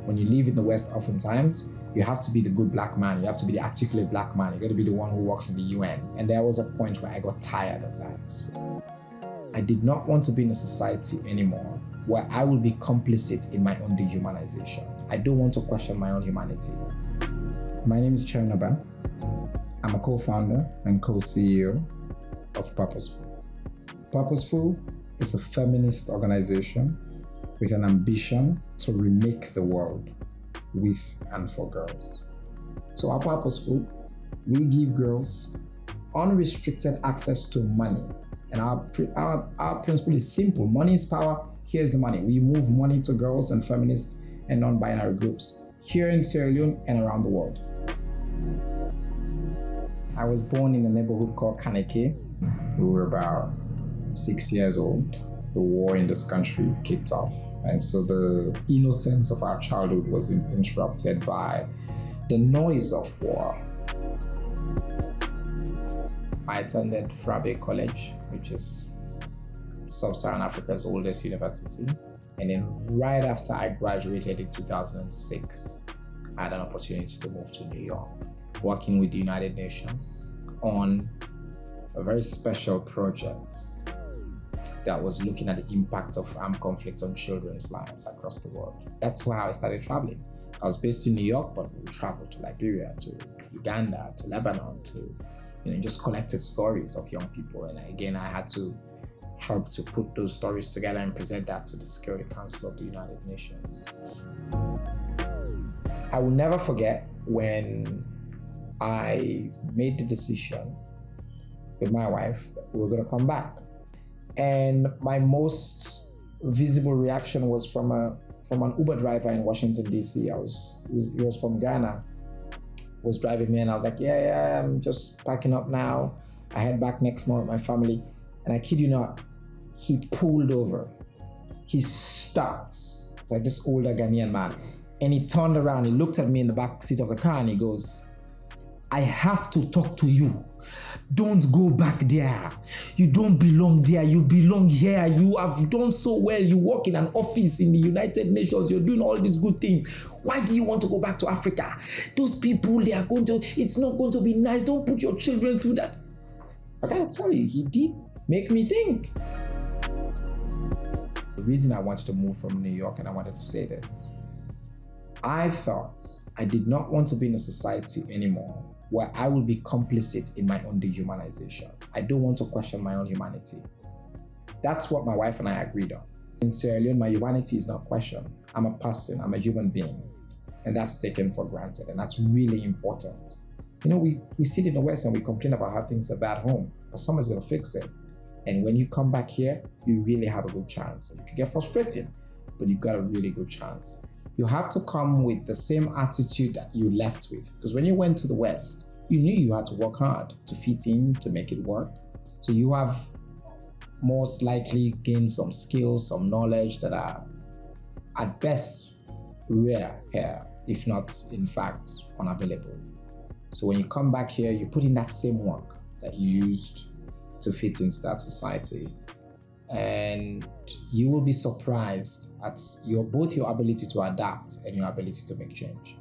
When you live in the West, oftentimes, you have to be the good black man. You have to be the articulate black man. You got to be the one who works in the UN. And there was a point where I got tired of that. I did not want to be in a society anymore where I will be complicit in my own dehumanization. I don't want to question my own humanity. My name is Chernor Bah. I'm a co-founder and co-CEO of Purposeful. Purposeful is a feminist organization with an ambition to remake the world with and for girls. So at Purposeful, we give girls unrestricted access to money. And our principle is simple. Money is power. Here's the money. We move money to girls and feminists and non-binary groups here in Sierra Leone and around the world. I was born in a neighborhood called Kaneke. We were about 6 years old. The war in this country kicked off. And so the innocence of our childhood was interrupted by the noise of war. I attended Frabe College, which is Sub-Saharan Africa's oldest university. And then right after I graduated in 2006, I had an opportunity to move to New York, working with the United Nations on a very special project that was looking at the impact of armed conflict on children's lives across the world. That's why I started traveling. I was based in New York, but we traveled to Liberia, to Uganda, to Lebanon, to just collected stories of young people. And again, I had to help to put those stories together and present that to the Security Council of the United Nations. I will never forget when I made the decision with my wife that we were going to come back. And my most visible reaction was from an Uber driver in Washington, D.C. He was from Ghana. Was driving me and I was like, yeah, I'm just packing up now. I head back next month with my family. And I kid you not, he pulled over. He stopped. It's like this older Ghanaian man. And he turned around, he looked at me in the back seat of the car and he goes, I have to talk to you. Don't go back there. You don't belong there. You belong here. You have done so well. You work in an office in the United Nations. You're doing all these good things. Why do you want to go back to Africa? Those people, it's not going to be nice. Don't put your children through that. I gotta tell you, he did make me think. The reason I wanted to move from New York, and I wanted to say this, I thought I did not want to be in a society anymore where I will be complicit in my own dehumanization. I don't want to question my own humanity. That's what my wife and I agreed on. In Sierra Leone, my humanity is not questioned. I'm a person, I'm a human being. And that's taken for granted, and that's really important. We sit in the West and we complain about how things are bad home, but someone's gonna fix it. And when you come back here, you really have a good chance. You can get frustrated, but you got a really good chance. You have to come with the same attitude that you left with. Because when you went to the West, you knew you had to work hard to fit in, to make it work. So you have most likely gained some skills, some knowledge that are at best rare here, if not in fact unavailable. So when you come back here, you put in that same work that you used to fit into that society. And you will be surprised at both your ability to adapt and your ability to make change.